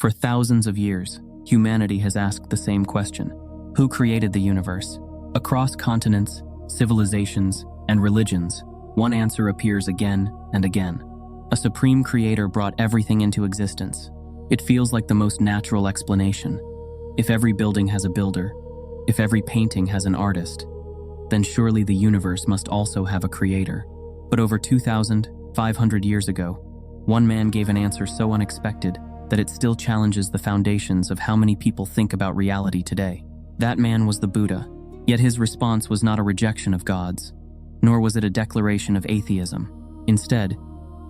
For thousands of years, humanity has asked the same question: who created the universe? Across continents, civilizations, and religions, one answer appears again and again. A supreme creator brought everything into existence. It feels like the most natural explanation. If every building has a builder, if every painting has an artist, then surely the universe must also have a creator. But over 2,500 years ago, one man gave an answer so unexpected that it still challenges the foundations of how many people think about reality today. That man was the Buddha, yet his response was not a rejection of gods, nor was it a declaration of atheism. Instead,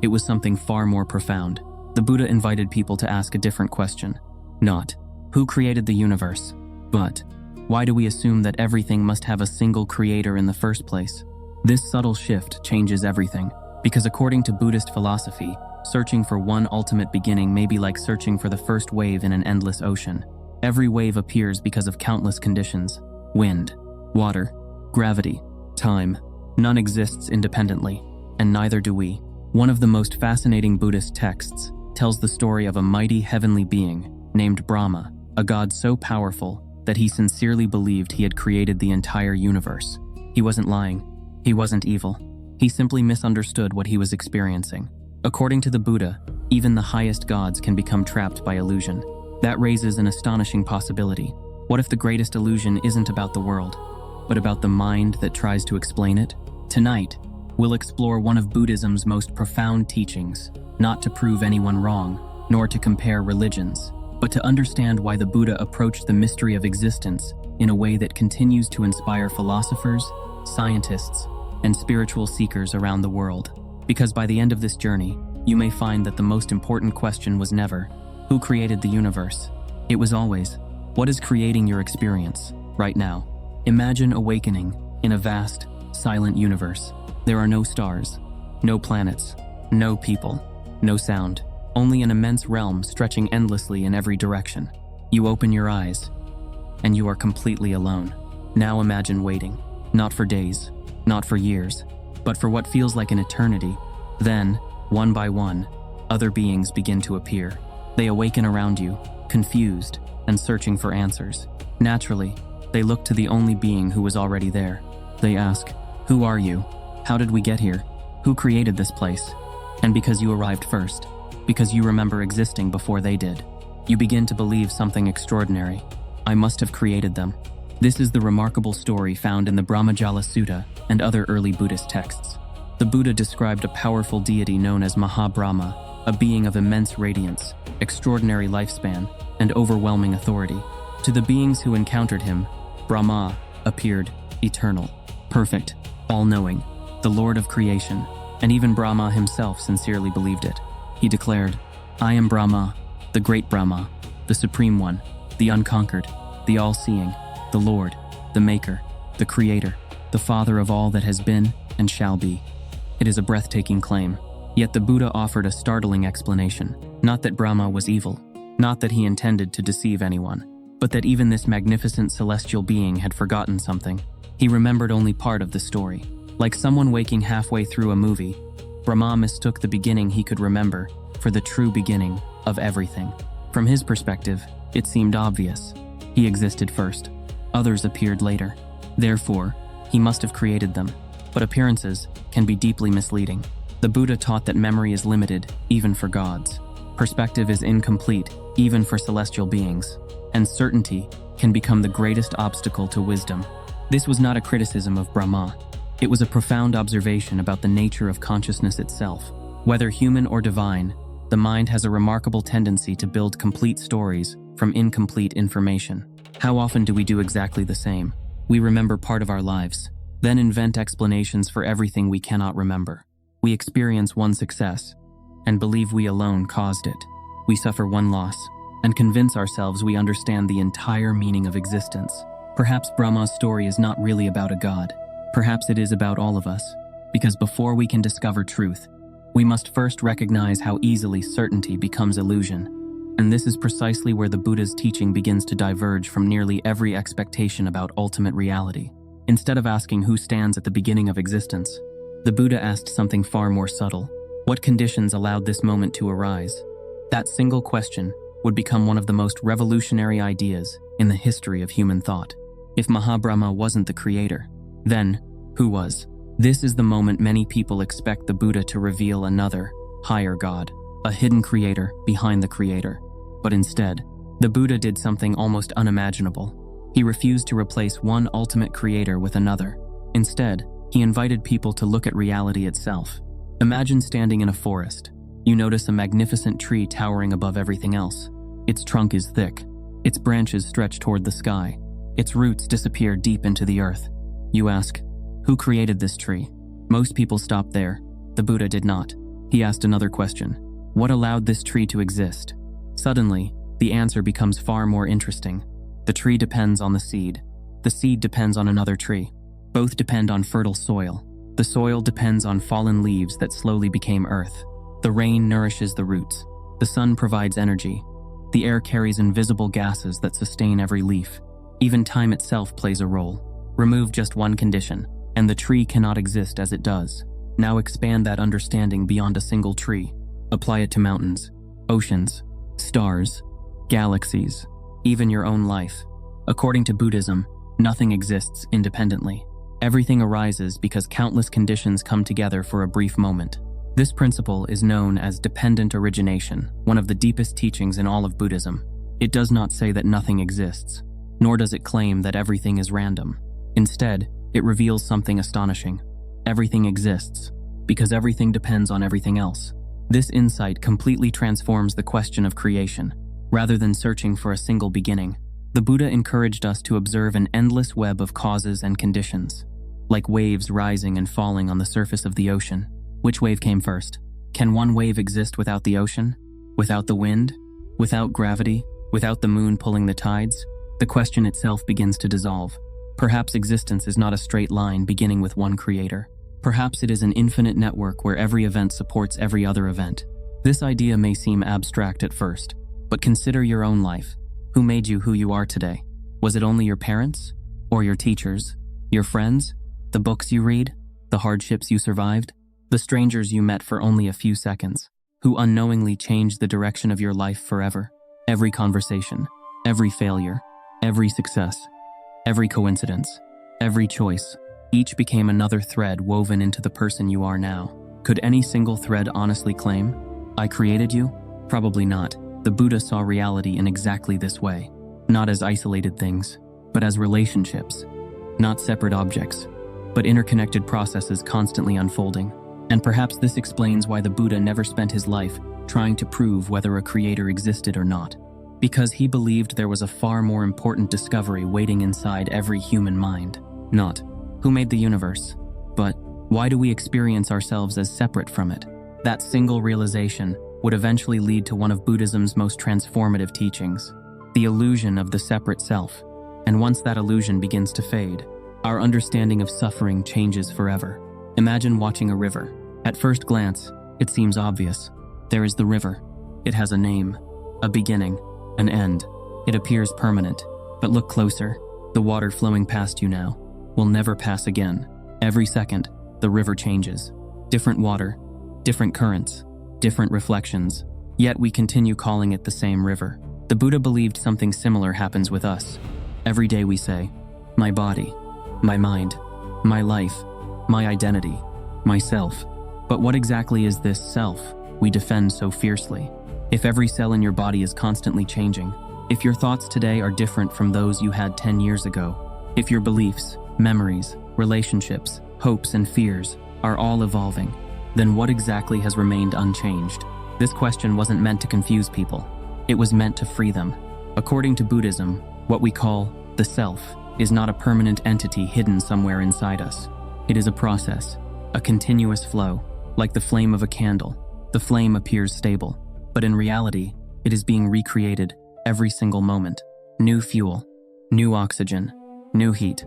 it was something far more profound. The Buddha invited people to ask a different question. Not, who created the universe? But, why do we assume that everything must have a single creator in the first place? This subtle shift changes everything, because according to Buddhist philosophy, searching for one ultimate beginning may be like searching for the first wave in an endless ocean. Every wave appears because of countless conditions: wind, water, gravity, time. None exists independently, and neither do we. One of the most fascinating Buddhist texts tells the story of a mighty heavenly being named Brahma, a god so powerful that he sincerely believed he had created the entire universe. He wasn't lying. He wasn't evil. He simply misunderstood what he was experiencing. According to the Buddha, even the highest gods can become trapped by illusion. That raises an astonishing possibility. What if the greatest illusion isn't about the world, but about the mind that tries to explain it? Tonight, we'll explore one of Buddhism's most profound teachings, not to prove anyone wrong, nor to compare religions, but to understand why the Buddha approached the mystery of existence in a way that continues to inspire philosophers, scientists, and spiritual seekers around the world. Because by the end of this journey, you may find that the most important question was never, who created the universe? It was always, what is creating your experience right now? Imagine awakening in a vast, silent universe. There are no stars, no planets, no people, no sound, only an immense realm stretching endlessly in every direction. You open your eyes, and you are completely alone. Now imagine waiting, not for days, not for years, but for what feels like an eternity. Then, one by one, other beings begin to appear. They awaken around you, confused and searching for answers. Naturally, they look to the only being who was already there. They ask, who are you? How did we get here? Who created this place? And because you arrived first, because you remember existing before they did, you begin to believe something extraordinary. I must have created them. This is the remarkable story found in the Brahmajala Sutta and other early Buddhist texts. The Buddha described a powerful deity known as Mahabrahma, a being of immense radiance, extraordinary lifespan, and overwhelming authority. To the beings who encountered him, Brahma appeared eternal, perfect, all-knowing, the Lord of creation, and even Brahma himself sincerely believed it. He declared, I am Brahma, the great Brahma, the Supreme One, the unconquered, the all-seeing, the Lord, the Maker, the Creator, the Father of all that has been and shall be. It is a breathtaking claim, yet the Buddha offered a startling explanation. Not that Brahma was evil, not that he intended to deceive anyone, but that even this magnificent celestial being had forgotten something. He remembered only part of the story. Like someone waking halfway through a movie, Brahma mistook the beginning he could remember for the true beginning of everything. From his perspective, it seemed obvious. He existed first. Others appeared later. Therefore, he must have created them. But appearances can be deeply misleading. The Buddha taught that memory is limited, even for gods. Perspective is incomplete, even for celestial beings. And certainty can become the greatest obstacle to wisdom. This was not a criticism of Brahma. It was a profound observation about the nature of consciousness itself. Whether human or divine, the mind has a remarkable tendency to build complete stories from incomplete information. How often do we do exactly the same? We remember part of our lives, then invent explanations for everything we cannot remember. We experience one success and believe we alone caused it. We suffer one loss and convince ourselves we understand the entire meaning of existence. Perhaps Brahma's story is not really about a god. Perhaps it is about all of us, because before we can discover truth, we must first recognize how easily certainty becomes illusion. And this is precisely where the Buddha's teaching begins to diverge from nearly every expectation about ultimate reality. Instead of asking who stands at the beginning of existence, the Buddha asked something far more subtle. What conditions allowed this moment to arise? That single question would become one of the most revolutionary ideas in the history of human thought. If Mahabrahma wasn't the creator, then who was? This is the moment many people expect the Buddha to reveal another, higher God, a hidden creator behind the creator. But instead, the Buddha did something almost unimaginable. He refused to replace one ultimate creator with another. Instead, he invited people to look at reality itself. Imagine standing in a forest. You notice a magnificent tree towering above everything else. Its trunk is thick. Its branches stretch toward the sky. Its roots disappear deep into the earth. You ask, who created this tree? Most people stop there. The Buddha did not. He asked another question. What allowed this tree to exist? Suddenly, the answer becomes far more interesting. The tree depends on the seed. The seed depends on another tree. Both depend on fertile soil. The soil depends on fallen leaves that slowly became earth. The rain nourishes the roots. The sun provides energy. The air carries invisible gases that sustain every leaf. Even time itself plays a role. Remove just one condition, and the tree cannot exist as it does. Now expand that understanding beyond a single tree. Apply it to mountains, oceans, stars, galaxies, even your own life. According to Buddhism, nothing exists independently. Everything arises because countless conditions come together for a brief moment. This principle is known as dependent origination, one of the deepest teachings in all of Buddhism. It does not say that nothing exists, nor does it claim that everything is random. Instead, it reveals something astonishing. Everything exists because everything depends on everything else. This insight completely transforms the question of creation. Rather than searching for a single beginning, the Buddha encouraged us to observe an endless web of causes and conditions. Like waves rising and falling on the surface of the ocean. Which wave came first? Can one wave exist without the ocean? Without the wind? Without gravity? Without the moon pulling the tides? The question itself begins to dissolve. Perhaps existence is not a straight line beginning with one creator. Perhaps it is an infinite network where every event supports every other event. This idea may seem abstract at first, but consider your own life. Who made you who you are today? Was it only your parents? Or your teachers? Your friends? The books you read? The hardships you survived? The strangers you met for only a few seconds? Who unknowingly changed the direction of your life forever? Every conversation, every failure, every success, every coincidence, every choice, each became another thread woven into the person you are now. Could any single thread honestly claim, I created you? Probably not. The Buddha saw reality in exactly this way. Not as isolated things, but as relationships. Not separate objects, but interconnected processes constantly unfolding. And perhaps this explains why the Buddha never spent his life trying to prove whether a creator existed or not. Because he believed there was a far more important discovery waiting inside every human mind. Not, who made the universe? But, why do we experience ourselves as separate from it? That single realization would eventually lead to one of Buddhism's most transformative teachings, the illusion of the separate self. And once that illusion begins to fade, our understanding of suffering changes forever. Imagine watching a river. At first glance, it seems obvious. There is the river. It has a name, a beginning, an end. It appears permanent. But look closer. The water flowing past you now will never pass again. Every second, the river changes. Different water, different currents, different reflections. Yet we continue calling it the same river. The Buddha believed something similar happens with us. Every day we say, my body, my mind, my life, my identity, myself. But what exactly is this self we defend so fiercely? If every cell in your body is constantly changing, if your thoughts today are different from those you had 10 years ago, if your beliefs, memories, relationships, hopes, and fears are all evolving, then what exactly has remained unchanged? This question wasn't meant to confuse people. It was meant to free them. According to Buddhism, what we call the self is not a permanent entity hidden somewhere inside us. It is a process, a continuous flow, like the flame of a candle. The flame appears stable, but in reality, it is being recreated every single moment. New fuel, new oxygen, new heat.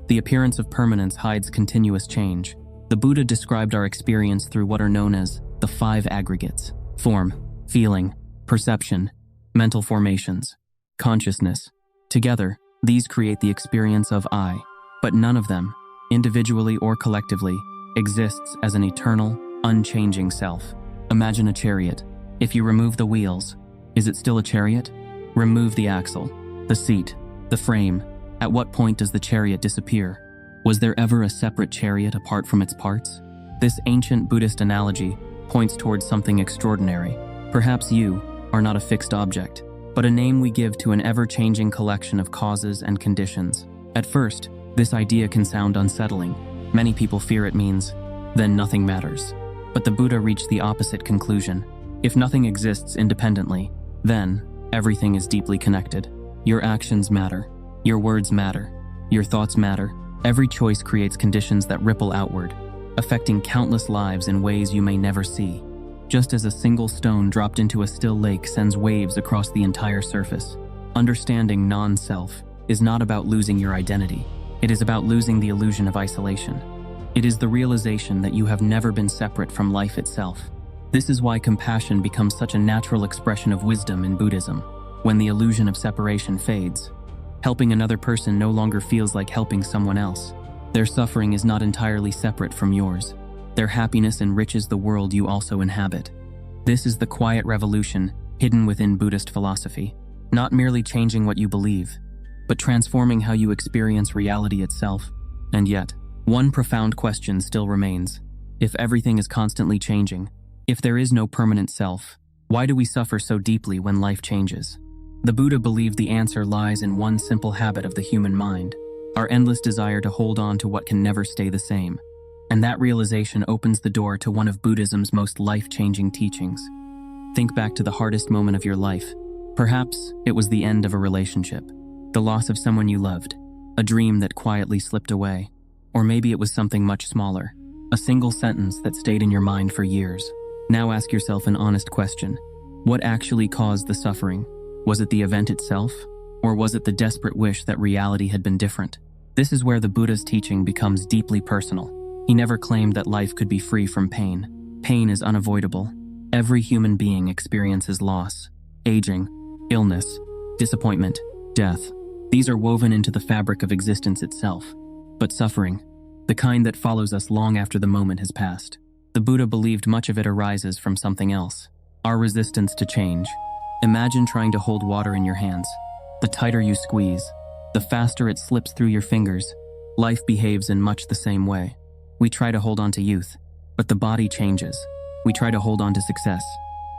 The appearance of permanence hides continuous change. The Buddha described our experience through what are known as the 5 aggregates: form, feeling, perception, mental formations, consciousness. Together, these create the experience of I, but none of them, individually or collectively, exists as an eternal, unchanging self. Imagine a chariot. If you remove the wheels, Is it still a chariot? Remove the axle, the seat, the frame. At what point does the chariot disappear? Was there ever a separate chariot apart from its parts? This ancient Buddhist analogy points towards something extraordinary. Perhaps you are not a fixed object, but a name we give to an ever-changing collection of causes and conditions. At first, this idea can sound unsettling. Many people fear it means, then nothing matters. But the Buddha reached the opposite conclusion. If nothing exists independently, then everything is deeply connected. Your actions matter. Your words matter. Your thoughts matter. Every choice creates conditions that ripple outward, affecting countless lives in ways you may never see. Just as a single stone dropped into a still lake sends waves across the entire surface, understanding non-self is not about losing your identity. It is about losing the illusion of isolation. It is the realization that you have never been separate from life itself. This is why compassion becomes such a natural expression of wisdom in Buddhism. When the illusion of separation fades, helping another person no longer feels like helping someone else. Their suffering is not entirely separate from yours. Their happiness enriches the world you also inhabit. This is the quiet revolution hidden within Buddhist philosophy, not merely changing what you believe, but transforming how you experience reality itself. And yet, one profound question still remains. If everything is constantly changing, if there is no permanent self, why do we suffer so deeply when life changes? The Buddha believed the answer lies in one simple habit of the human mind, our endless desire to hold on to what can never stay the same. And that realization opens the door to one of Buddhism's most life-changing teachings. Think back to the hardest moment of your life. Perhaps it was the end of a relationship, the loss of someone you loved, a dream that quietly slipped away, or maybe it was something much smaller, a single sentence that stayed in your mind for years. Now ask yourself an honest question. What actually caused the suffering? Was it the event itself, or was it the desperate wish that reality had been different? This is where the Buddha's teaching becomes deeply personal. He never claimed that life could be free from pain. Pain is unavoidable. Every human being experiences loss, aging, illness, disappointment, death. These are woven into the fabric of existence itself. But suffering, the kind that follows us long after the moment has passed, the Buddha believed much of it arises from something else. Our resistance to change. Imagine trying to hold water in your hands. The tighter you squeeze, the faster it slips through your fingers. Life behaves in much the same way. We try to hold on to youth, but the body changes. We try to hold on to success,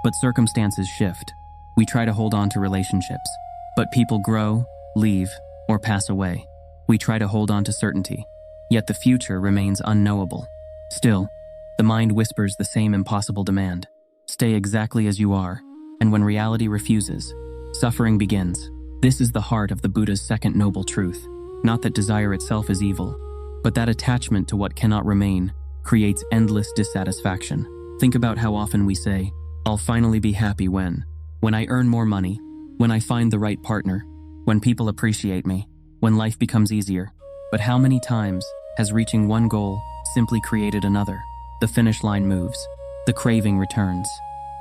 but circumstances shift. We try to hold on to relationships, but people grow, leave, or pass away. We try to hold on to certainty, yet the future remains unknowable. Still, the mind whispers the same impossible demand. Stay exactly as you are, and when reality refuses, suffering begins. This is the heart of the Buddha's second noble truth. Not that desire itself is evil, but that attachment to what cannot remain creates endless dissatisfaction. Think about how often we say, I'll finally be happy when I earn more money, when I find the right partner, when people appreciate me, when life becomes easier. But how many times has reaching one goal simply created another? The finish line moves, the craving returns,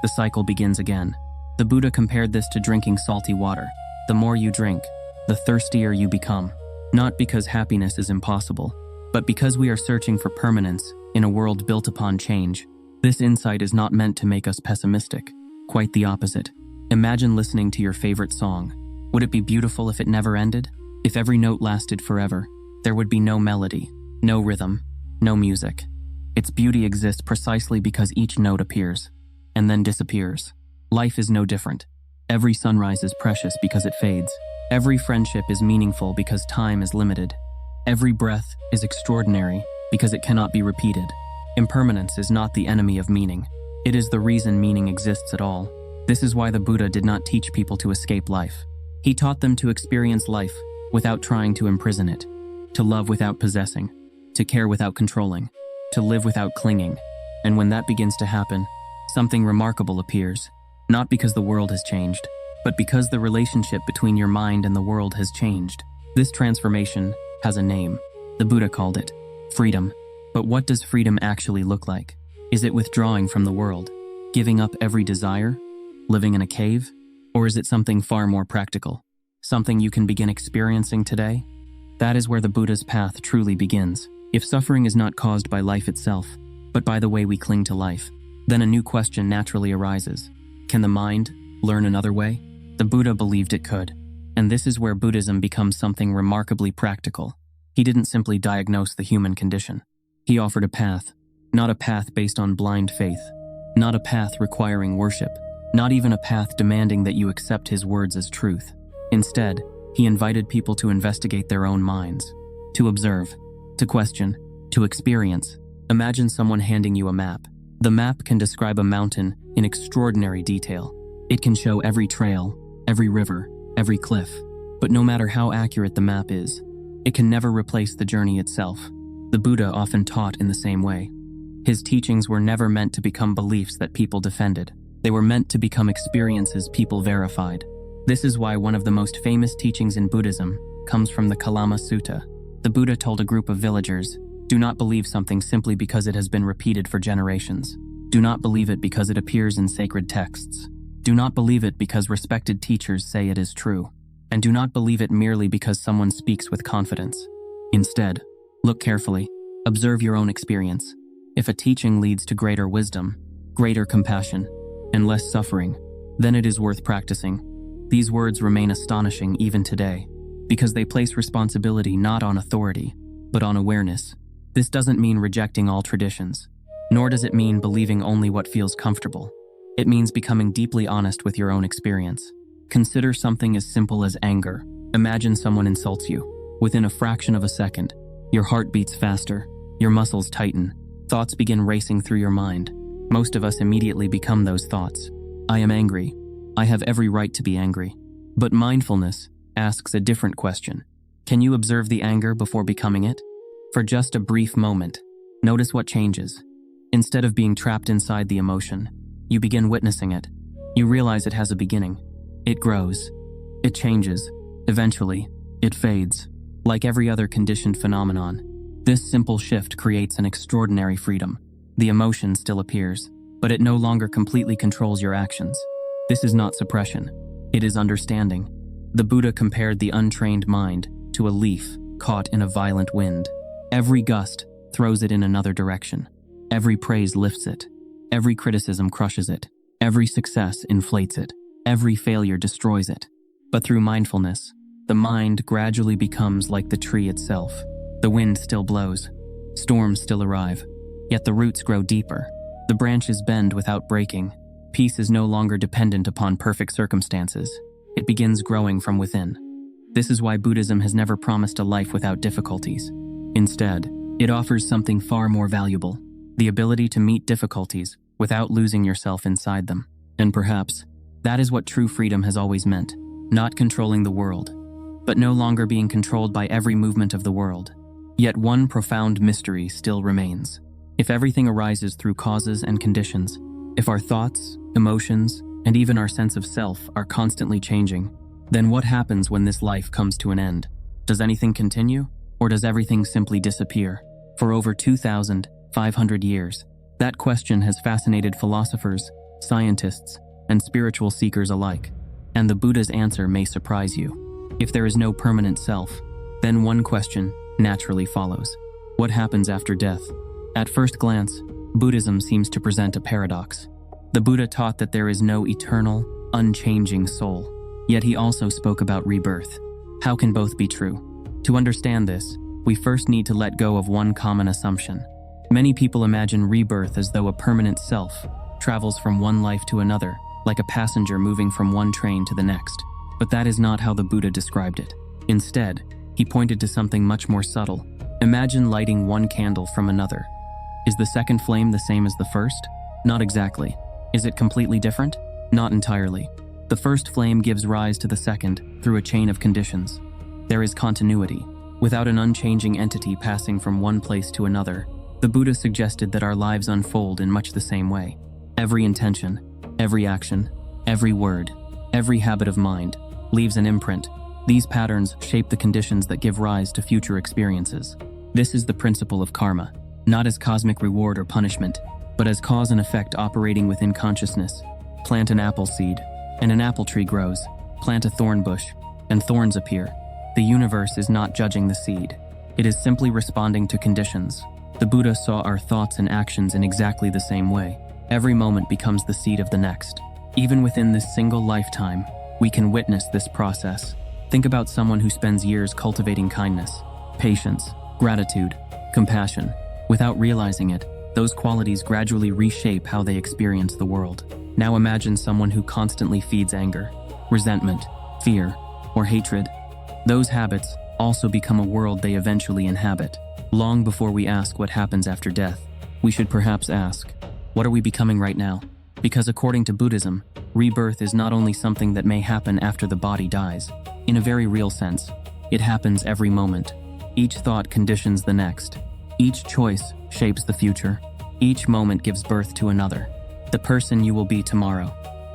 the cycle begins again. The Buddha compared this to drinking salty water. The more you drink, the thirstier you become. Not because happiness is impossible, but because we are searching for permanence in a world built upon change. This insight is not meant to make us pessimistic. Quite the opposite. Imagine listening to your favorite song. Would it be beautiful if it never ended? If every note lasted forever, there would be no melody, no rhythm, no music. Its beauty exists precisely because each note appears and then disappears. Life is no different. Every sunrise is precious because it fades. Every friendship is meaningful because time is limited. Every breath is extraordinary because it cannot be repeated. Impermanence is not the enemy of meaning. It is the reason meaning exists at all. This is why the Buddha did not teach people to escape life. He taught them to experience life without trying to imprison it, to love without possessing, to care without controlling, to live without clinging. And when that begins to happen, something remarkable appears, not because the world has changed, but because the relationship between your mind and the world has changed. This transformation has a name. The Buddha called it freedom. But what does freedom actually look like? Is it withdrawing from the world, giving up every desire, living in a cave? Or is it something far more practical, something you can begin experiencing today? That is where the Buddha's path truly begins. If suffering is not caused by life itself, but by the way we cling to life, then a new question naturally arises. Can the mind, learn another way? The Buddha believed it could. And this is where Buddhism becomes something remarkably practical. He didn't simply diagnose the human condition. He offered a path, not a path based on blind faith, not a path requiring worship, not even a path demanding that you accept his words as truth. Instead, he invited people to investigate their own minds, to observe, to question, to experience. Imagine someone handing you a map. The map can describe a mountain in extraordinary detail. It can show every trail, every river, every cliff. But no matter how accurate the map is, it can never replace the journey itself. The Buddha often taught in the same way. His teachings were never meant to become beliefs that people defended. They were meant to become experiences people verified. This is why one of the most famous teachings in Buddhism comes from the Kalama Sutta. The Buddha told a group of villagers, "Do not believe something simply because it has been repeated for generations. Do not believe it because it appears in sacred texts. Do not believe it because respected teachers say it is true. And do not believe it merely because someone speaks with confidence. Instead, look carefully, observe your own experience. If a teaching leads to greater wisdom, greater compassion, and less suffering, then it is worth practicing." These words remain astonishing even today, because they place responsibility not on authority, but on awareness. This doesn't mean rejecting all traditions, nor does it mean believing only what feels comfortable. It means becoming deeply honest with your own experience. Consider something as simple as anger. Imagine someone insults you. Within a fraction of a second, your heart beats faster, your muscles tighten, thoughts begin racing through your mind. Most of us immediately become those thoughts. I am angry. I have every right to be angry. But mindfulness asks a different question. Can you observe the anger before becoming it? For just a brief moment, notice what changes. Instead of being trapped inside the emotion, you begin witnessing it. You realize it has a beginning. It grows. It changes. Eventually, it fades. Like every other conditioned phenomenon, this simple shift creates an extraordinary freedom. The emotion still appears, but it no longer completely controls your actions. This is not suppression. It is understanding. The Buddha compared the untrained mind to a leaf caught in a violent wind. Every gust throws it in another direction. Every praise lifts it. Every criticism crushes it. Every success inflates it. Every failure destroys it. But through mindfulness, the mind gradually becomes like the tree itself. The wind still blows. Storms still arrive. Yet the roots grow deeper. The branches bend without breaking. Peace is no longer dependent upon perfect circumstances. It begins growing from within. This is why Buddhism has never promised a life without difficulties. Instead, it offers something far more valuable: the ability to meet difficulties without losing yourself inside them. And perhaps, that is what true freedom has always meant. Not controlling the world, but no longer being controlled by every movement of the world. Yet one profound mystery still remains. If everything arises through causes and conditions, if our thoughts, emotions, and even our sense of self are constantly changing, then what happens when this life comes to an end? Does anything continue, or does everything simply disappear? For over 2,500 years, that question has fascinated philosophers, scientists, and spiritual seekers alike. And the Buddha's answer may surprise you. If there is no permanent self, then one question naturally follows. What happens after death? At first glance, Buddhism seems to present a paradox. The Buddha taught that there is no eternal, unchanging soul. Yet he also spoke about rebirth. How can both be true? To understand this, we first need to let go of one common assumption. Many people imagine rebirth as though a permanent self travels from one life to another, like a passenger moving from one train to the next. But that is not how the Buddha described it. Instead, he pointed to something much more subtle. Imagine lighting one candle from another. Is the second flame the same as the first? Not exactly. Is it completely different? Not entirely. The first flame gives rise to the second through a chain of conditions. There is continuity. Without an unchanging entity passing from one place to another, the Buddha suggested that our lives unfold in much the same way. Every intention, every action, every word, every habit of mind leaves an imprint. These patterns shape the conditions that give rise to future experiences. This is the principle of karma, not as cosmic reward or punishment, but as cause and effect operating within consciousness. Plant an apple seed, and an apple tree grows. Plant a thorn bush, and thorns appear. The universe is not judging the seed. It is simply responding to conditions. The Buddha saw our thoughts and actions in exactly the same way. Every moment becomes the seed of the next. Even within this single lifetime, we can witness this process. Think about someone who spends years cultivating kindness, patience, gratitude, compassion. Without realizing it, those qualities gradually reshape how they experience the world. Now imagine someone who constantly feeds anger, resentment, fear, or hatred. Those habits also become a world they eventually inhabit. Long before we ask what happens after death, we should perhaps ask, what are we becoming right now? Because according to Buddhism, rebirth is not only something that may happen after the body dies. In a very real sense, it happens every moment. Each thought conditions the next. Each choice shapes the future. Each moment gives birth to another. The person you will be tomorrow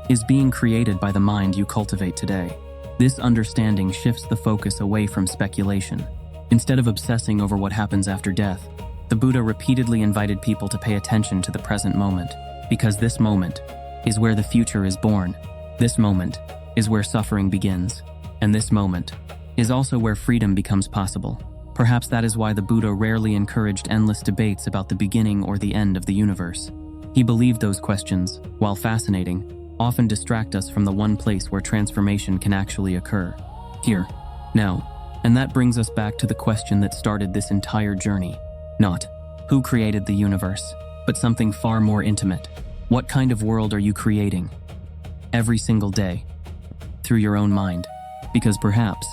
is being created by the mind you cultivate today. This understanding shifts the focus away from speculation. Instead of obsessing over what happens after death, the Buddha repeatedly invited people to pay attention to the present moment, because this moment is where the future is born. This moment is where suffering begins, and this moment is also where freedom becomes possible. Perhaps that is why the Buddha rarely encouraged endless debates about the beginning or the end of the universe. He believed those questions, while fascinating, often distract us from the one place where transformation can actually occur. Here, now. And that brings us back to the question that started this entire journey. Not, who created the universe, but something far more intimate. What kind of world are you creating? Every single day. Through your own mind. Because perhaps,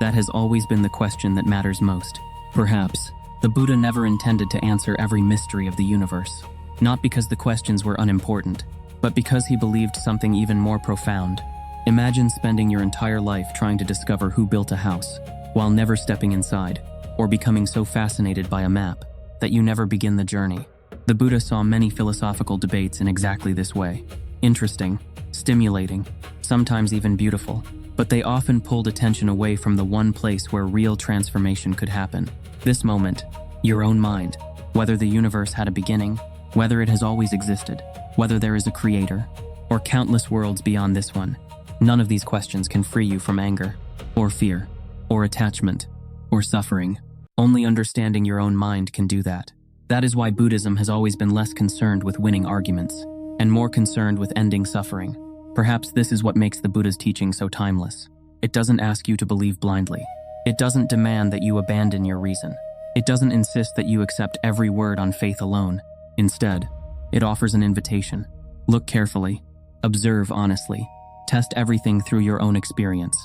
that has always been the question that matters most. Perhaps, the Buddha never intended to answer every mystery of the universe. Not because the questions were unimportant, but because he believed something even more profound. Imagine spending your entire life trying to discover who built a house, while never stepping inside, or becoming so fascinated by a map that you never begin the journey. The Buddha saw many philosophical debates in exactly this way. Interesting, stimulating, sometimes even beautiful, but they often pulled attention away from the one place where real transformation could happen. This moment, your own mind, whether the universe had a beginning, whether it has always existed, whether there is a creator, or countless worlds beyond this one. None of these questions can free you from anger, or fear, or attachment, or suffering. Only understanding your own mind can do that. That is why Buddhism has always been less concerned with winning arguments, and more concerned with ending suffering. Perhaps this is what makes the Buddha's teaching so timeless. It doesn't ask you to believe blindly. It doesn't demand that you abandon your reason. It doesn't insist that you accept every word on faith alone. Instead, it offers an invitation. Look carefully. Observe honestly. Test everything through your own experience.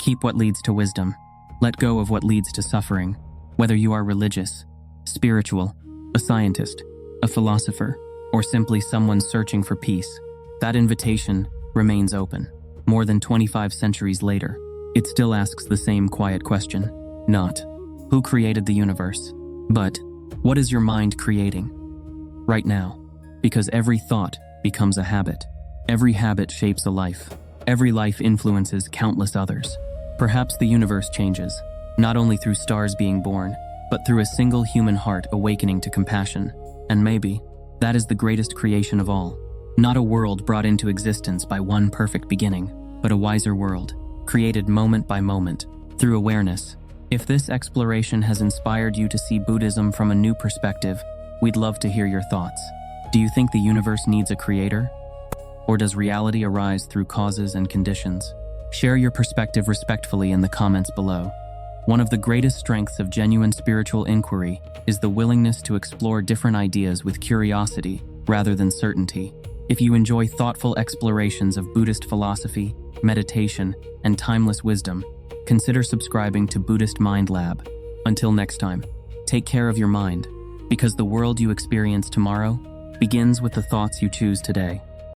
Keep what leads to wisdom. Let go of what leads to suffering. Whether you are religious, spiritual, a scientist, a philosopher, or simply someone searching for peace, that invitation remains open. More than 25 centuries later, it still asks the same quiet question. Not, who created the universe, but, what is your mind creating? Right now. Because every thought becomes a habit. Every habit shapes a life. Every life influences countless others. Perhaps the universe changes, not only through stars being born, but through a single human heart awakening to compassion. And maybe, that is the greatest creation of all. Not a world brought into existence by one perfect beginning, but a wiser world, created moment by moment, through awareness. If this exploration has inspired you to see Buddhism from a new perspective, we'd love to hear your thoughts. Do you think the universe needs a creator? Or does reality arise through causes and conditions? Share your perspective respectfully in the comments below. One of the greatest strengths of genuine spiritual inquiry is the willingness to explore different ideas with curiosity rather than certainty. If you enjoy thoughtful explorations of Buddhist philosophy, meditation, and timeless wisdom, consider subscribing to Buddhist Mind Lab. Until next time, take care of your mind, because the world you experience tomorrow begins with the thoughts you choose today.